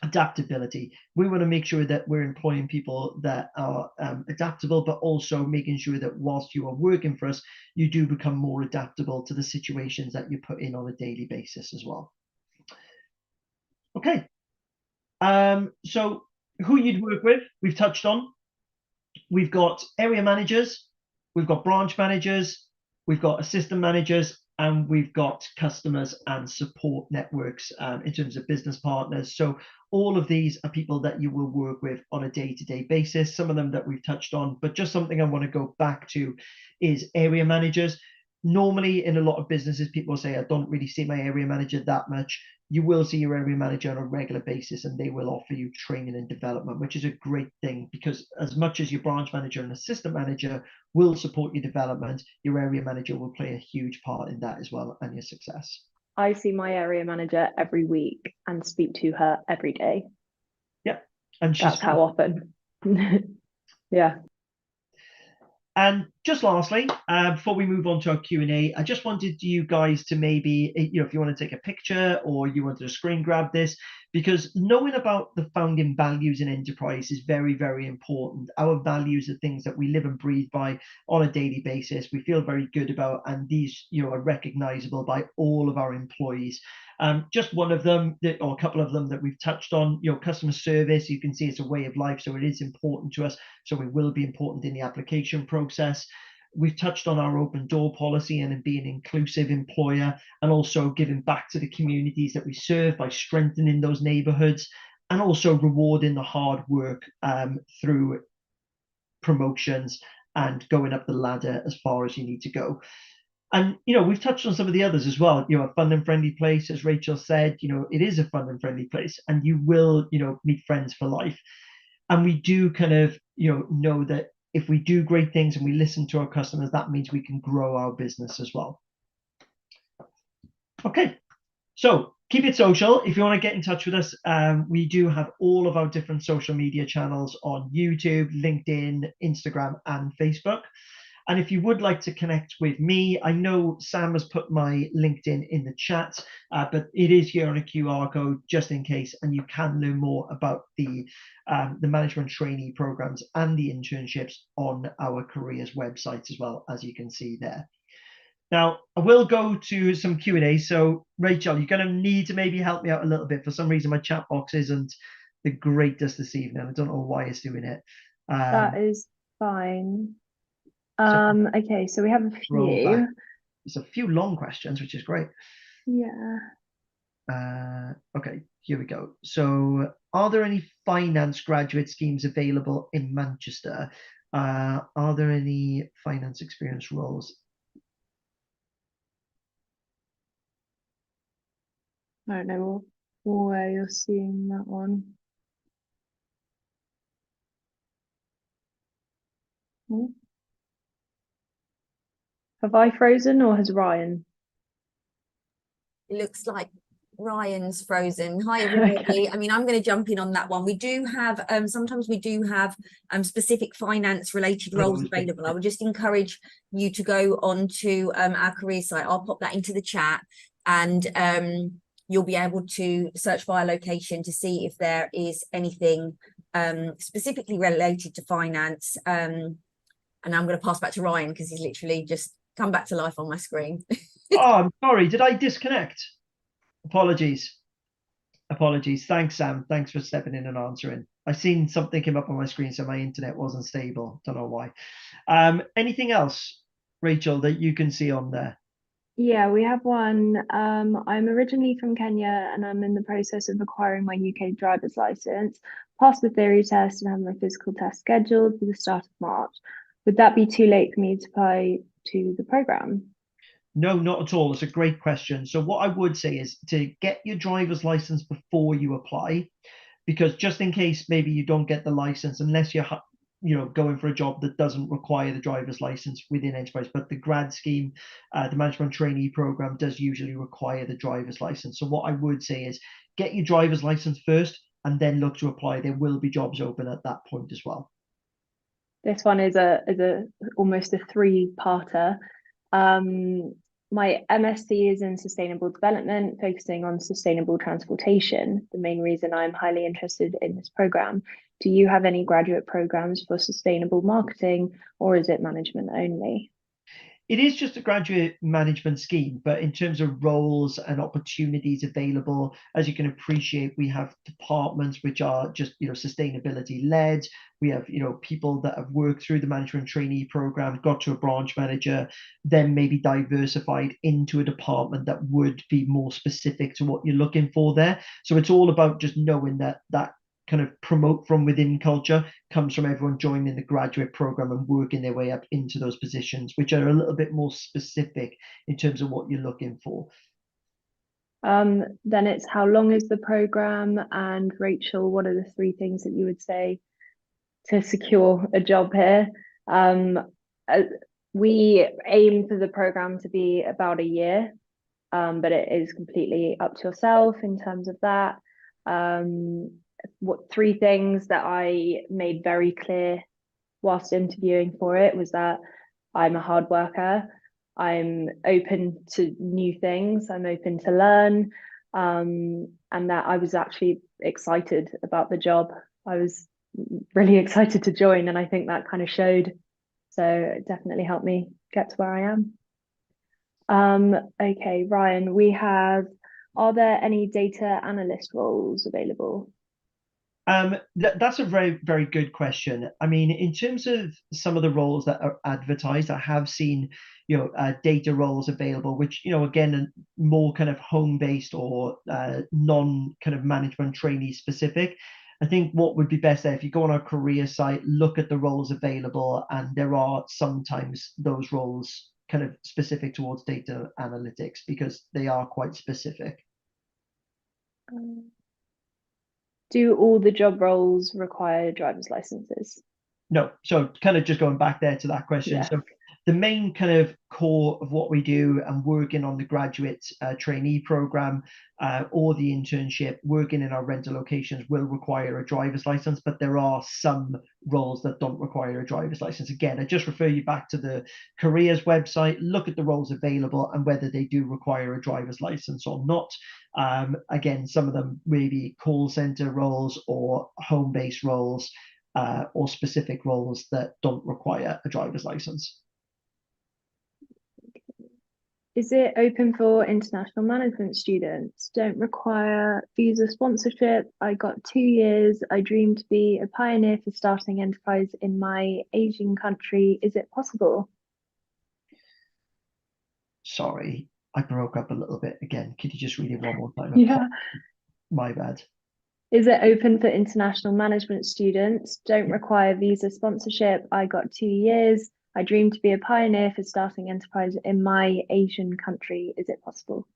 adaptability. We want to make sure that we're employing people that are adaptable, but also making sure that whilst you are working for us, you do become more adaptable to the situations that you put in on a daily basis as well. Okay. So who you'd work with, we've touched on. We've got area managers, we've got branch managers, we've got assistant managers, and we've got customers and support networks in terms of business partners. So all of these are people that you will work with on a day-to-day basis. Some of them that we've touched on, but just something I want to go back to is area managers. Normally in a lot of businesses, people say, I don't really see my area manager that much. You will see your area manager on a regular basis, and they will offer you training and development, which is a great thing, because as much as your branch manager and assistant manager will support your development, your area manager will play a huge part in that as well and your success. I see my area manager every week and speak to her every day. Yeah. And that's how often. Yeah. And just lastly, before we move on to our Q&A, I just wanted you guys to maybe, if you want to take a picture or you wanted to screen grab this, because knowing about the founding values in Enterprise is very, very important. Our values are things that we live and breathe by on a daily basis. We feel very good about, and these, are recognizable by all of our employees. Just one of them, or a couple of them that we've touched on, customer service, you can see it's a way of life, so it is important to us. So it will be important in the application process. We've touched on our open door policy and being an inclusive employer, and also giving back to the communities that we serve by strengthening those neighborhoods, and also rewarding the hard work through promotions and going up the ladder as far as you need to go. And, we've touched on some of the others as well. A fun and friendly place, as Rachel said, it is a fun and friendly place, and you will, meet friends for life. And we do kind of, know that if we do great things and we listen to our customers, that means we can grow our business as well. Okay, so keep it social. If you want to get in touch with us, we do have all of our different social media channels on YouTube, LinkedIn, Instagram, and Facebook. And if you would like to connect with me, I know Sam has put my LinkedIn in the chat, but it is here on a QR code just in case, and you can learn more about the management trainee programs and the internships on our careers website as well, as you can see there. Now, I will go to some Q&A. So, Rachel, you're going to need to maybe help me out a little bit. For some reason, my chat box isn't the greatest this evening. I don't know why it's doing it. That is fine. Okay, so we have a few. There's a few long questions, which is great. Yeah. Okay, here we go. So, are there any finance graduate schemes available in Manchester? Are there any finance experience roles? I don't know where you're seeing that one. Have I frozen or has Ryan? It looks like Ryan's frozen. Hi everybody. Okay. I mean, I'm going to jump in on that one. We do have sometimes we do have specific finance related roles available. I would just encourage you to go on to our career site. I'll pop that into the chat, and you'll be able to search by location to see if there is anything specifically related to finance. And I'm going to pass back to Ryan because he's literally just come back to life on my screen. Oh, I'm sorry. Did I disconnect? Apologies. Thanks, Sam. Thanks for stepping in and answering. I seen something came up on my screen, so my internet wasn't stable. Don't know why. Anything else, Rachel, that you can see on there? Yeah, we have one. I'm originally from Kenya and I'm in the process of acquiring my UK driver's license, passed the theory test and have my physical test scheduled for the start of March. Would that be too late for me to apply to the program? No, not at all. It's a great question. So what I would say is to get your driver's license before you apply, because just in case maybe you don't get the license, unless you're going for a job that doesn't require the driver's license within enterprise, but the grad scheme, the management trainee program does usually require the driver's license. So what I would say is get your driver's license first and then look to apply. There will be jobs open at that point as well. This one is a almost a three-parter. My MSc is in sustainable development, focusing on sustainable transportation. The main reason I'm highly interested in this program. Do you have any graduate programs for sustainable marketing, or is it management only? It is just a graduate management scheme, but in terms of roles and opportunities available, as you can appreciate, we have departments which are just sustainability led. We have people that have worked through the management trainee program, got to a branch manager, then maybe diversified into a department that would be more specific to what you're looking for there. So it's all about just knowing that kind of promote from within culture comes from everyone joining the graduate program and working their way up into those positions, which are a little bit more specific in terms of what you're looking for. Then it's how long is the program? And Rachel, what are the three things that you would say to secure a job here? We aim for the program to be about a year, but it is completely up to yourself in terms of that. What three things that I made very clear whilst interviewing for it was that I'm a hard worker, I'm open to new things, I'm open to learn, and that I was actually excited about the job. I was really excited to join, and I think that kind of showed. So it definitely helped me get to where I am. Okay, Ryan, are there any data analyst roles available? That's a very, very good question. I mean, in terms of some of the roles that are advertised, I have seen, data roles available, which, again, are more kind of home-based or non kind of management trainee specific. I think what would be best there, if you go on our career site, look at the roles available, and there are sometimes those roles kind of specific towards data analytics because they are quite specific. Do all the job roles require driver's licenses? No. So kind of just going back there to that question. Yeah. So the main kind of core of what we do and working on the graduate trainee program or the internship, working in our rental locations will require a driver's license, but there are some roles that don't require a driver's license. Again, I just refer you back to the careers website, look at the roles available and whether they do require a driver's license or not. Again, some of them may be call center roles or home-based roles. Or specific roles that don't require a driver's license. Is it open for international management students? Don't require visa sponsorship. I got 2 years. I dream to be a pioneer for starting enterprise in my Asian country. Is it possible? Sorry, I broke up a little bit again. Could you just read it one more time? Yeah. My bad. Is it open for international management students? Don't require visa sponsorship. I got 2 years. I dream to be a pioneer for starting enterprise in my Asian country. Is it possible?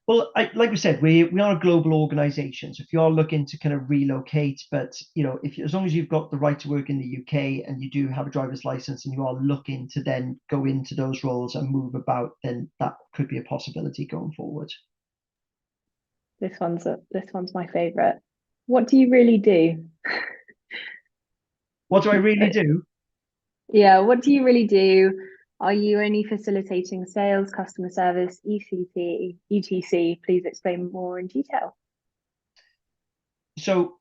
Well, like we said, we are a global organization. So if you are looking to kind of relocate, but as long as you've got the right to work in the UK and you do have a driver's license and you are looking to then go into those roles and move about, then that could be a possibility going forward. This one's my favorite. What do you really do? What do I really do? Yeah, what do you really do? Are you only facilitating sales, customer service, ECT, etc? Please explain more in detail. So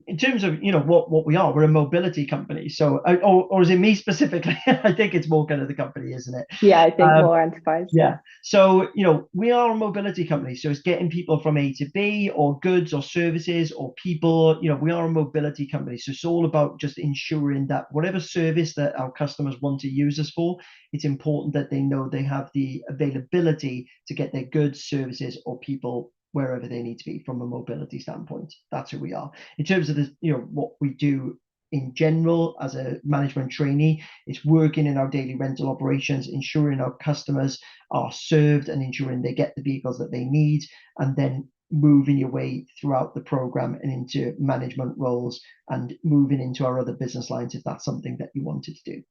in terms of what we are, we're a mobility company. So or is it me specifically? I think it's more kind of the company, isn't it? Yeah, I think more enterprise. Yeah. So, we are a mobility company. So it's getting people from A to B, or goods or services or people. We are a mobility company. So it's all about just ensuring that whatever service that our customers want to use us for, it's important that they know they have the availability to get their goods, services, or people wherever they need to be from a mobility standpoint. That's who we are. In terms of what we do in general as a management trainee, it's working in our daily rental operations, ensuring our customers are served and ensuring they get the vehicles that they need, and then moving your way throughout the program and into management roles and moving into our other business lines if that's something that you wanted to do.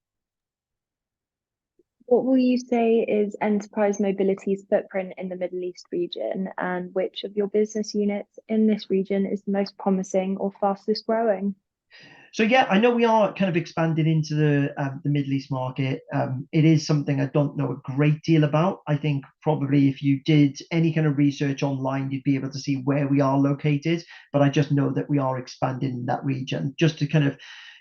What will you say is Enterprise Mobility's footprint in the Middle East region, and which of your business units in this region is the most promising or fastest growing? So yeah, I know we are kind of expanding into the Middle East market. It is something I don't know a great deal about. I think probably if you did any kind of research online, you'd be able to see where we are located. But I just know that we are expanding in that region. Just to kind of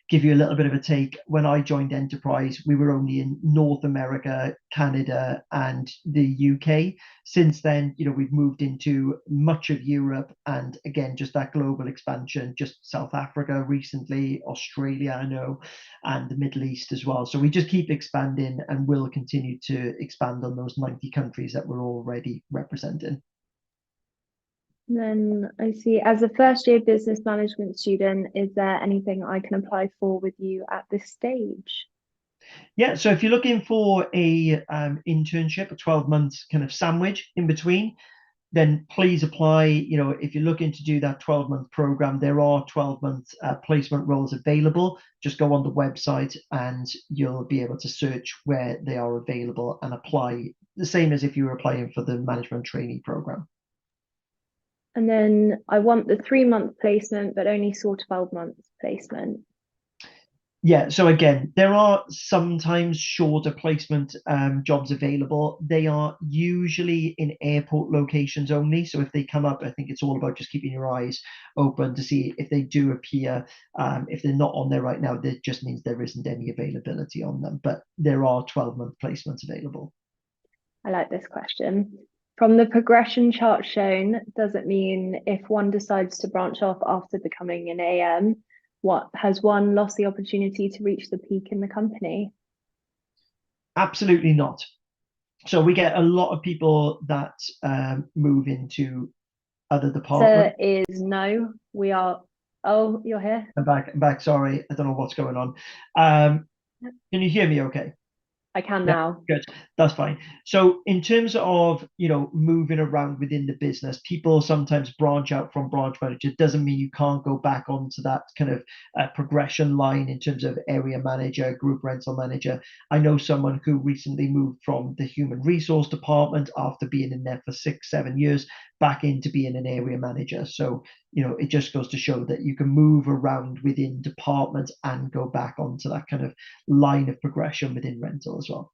give you a little bit of a take, when I joined Enterprise, we were only in North America, Canada, and the UK. Since then, we've moved into much of Europe, and again, just that global expansion, just South Africa recently, Australia, I know, and the Middle East as well. So we just keep expanding and will continue to expand on those 90 countries that we're already representing. Then I see, as a first year business management student, is there anything I can apply for with you at this stage? Yeah, so if you're looking for a internship, a 12 months kind of sandwich in between, then please apply. If you're looking to do that 12-month program, there are 12-month placement roles available. Just go on the website and you'll be able to search where they are available and apply, the same as if you were applying for the management trainee program. And then I want the 3-month placement, but only saw 12 months placement. Yeah, so again, there are sometimes shorter placement jobs available. They are usually in airport locations only. So if they come up, I think it's all about just keeping your eyes open to see if they do appear. If they're not on there right now, that just means there isn't any availability on them. But there are 12-month placements available. I like this question. From the progression chart shown, does it mean if one decides to branch off after becoming an AM, has one lost the opportunity to reach the peak in the company? Absolutely not. So we get a lot of people that move into other departments. Answer is no. We are. Oh, you're here. I'm back. Sorry, I don't know what's going on. Can you hear me okay? I can now. Good, that's fine. So in terms of moving around within the business, people sometimes branch out from branch manager. It doesn't mean you can't go back onto that kind of progression line in terms of area manager, group rental manager. I know someone who recently moved from the human resource department after being in there for 6-7 years back into being an area manager. So it just goes to show that you can move around within departments and go back onto that kind of line of progression within rental as well.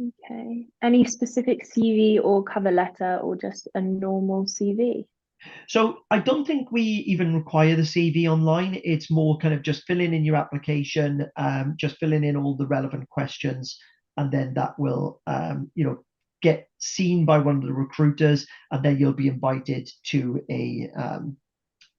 Okay. Any specific CV or cover letter, or just a normal CV? So I don't think we even require the CV online. It's more kind of just filling in your application, just filling in all the relevant questions, and then that will get seen by one of the recruiters, and then you'll be invited to a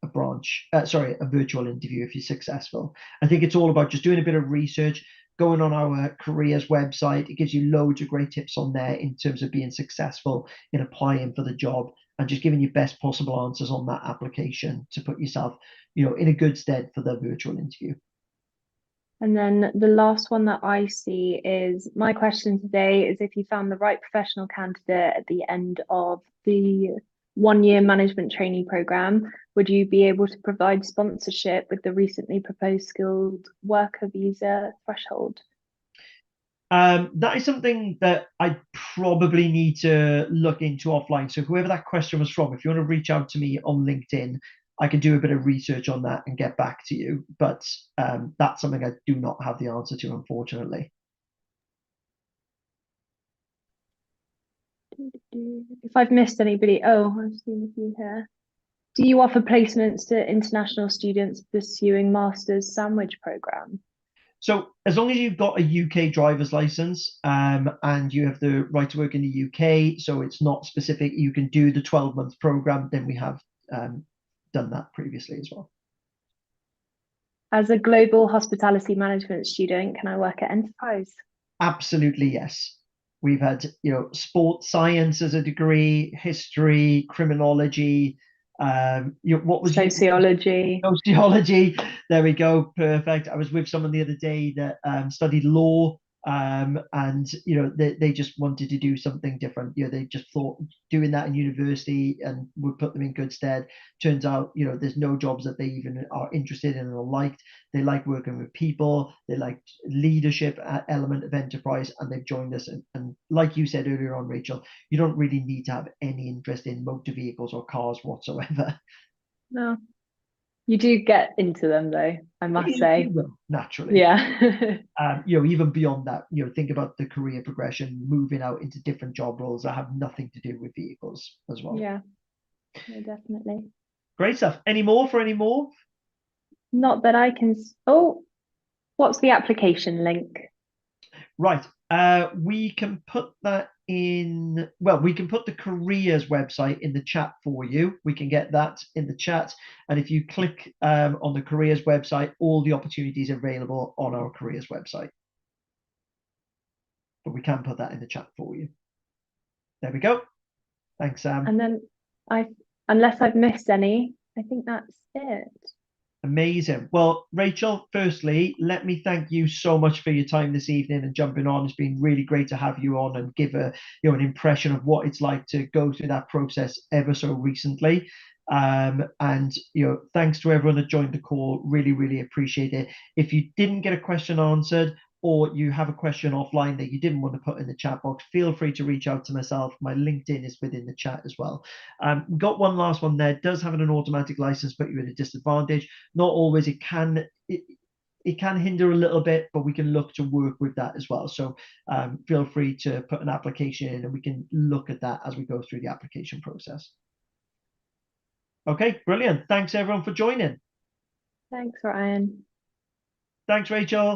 virtual interview if you're successful. I think it's all about just doing a bit of research, going on our careers website. It gives you loads of great tips on there in terms of being successful in applying for the job, and just giving you best possible answers on that application to put yourself in a good stead for the virtual interview. And then the last one that I see is, my question today is, if you found the right professional candidate at the end of the 1-year management trainee program, would you be able to provide sponsorship with the recently proposed skilled worker visa threshold? That is something that I probably need to look into offline. So whoever that question was from, if you want to reach out to me on LinkedIn, I can do a bit of research on that and get back to you. But that's something I do not have the answer to, unfortunately. If I've missed anybody, I've seen a few here. Do you offer placements to international students pursuing master's sandwich program? So as long as you've got a UK driver's license and you have the right to work in the UK, so it's not specific, you can do the 12-month program, then we have done that previously as well. As a global hospitality management student, can I work at Enterprise? Absolutely, yes. We've had, sports science as a degree, history, criminology, what was sociology. Sociology. There we go. Perfect. I was with someone the other day that studied law, and they just wanted to do something different. They just thought doing that in university and would put them in good stead. Turns out, there's no jobs that they even are interested in or liked. They like working with people. They like leadership element of enterprise, and they've joined us. And like you said earlier on, Rachel, you don't really need to have any interest in motor vehicles or cars whatsoever. No. You do get into them though, I must say. You will, naturally. Yeah. Even beyond that, think about the career progression, moving out into different job roles that have nothing to do with vehicles as well. Yeah, no, definitely. Great stuff. Any more? Not that I can. Oh, what's the application link? Right. We can put that in. Well, we can put the careers website in the chat for you. We can get that in the chat. And if you click on the careers website, all the opportunities are available on our careers website. But we can put that in the chat for you. There we go. Thanks, Sam. And then unless I've missed any, I think that's it. Amazing. Well, Rachel, firstly, let me thank you so much for your time this evening and jumping on. It's been really great to have you on and give an impression of what it's like to go through that process ever so recently. And thanks to everyone that joined the call. Really, really appreciate it. If you didn't get a question answered, or you have a question offline that you didn't want to put in the chat box, feel free to reach out to myself. My LinkedIn is within the chat as well. We've got one last one there. It does have an automatic license, put you at a disadvantage. Not always. It can hinder a little bit, but we can look to work with that as well. So feel free to put an application in and we can look at that as we go through the application process. Okay, brilliant. Thanks everyone for joining. Thanks, Ryan. Thanks, Rachel.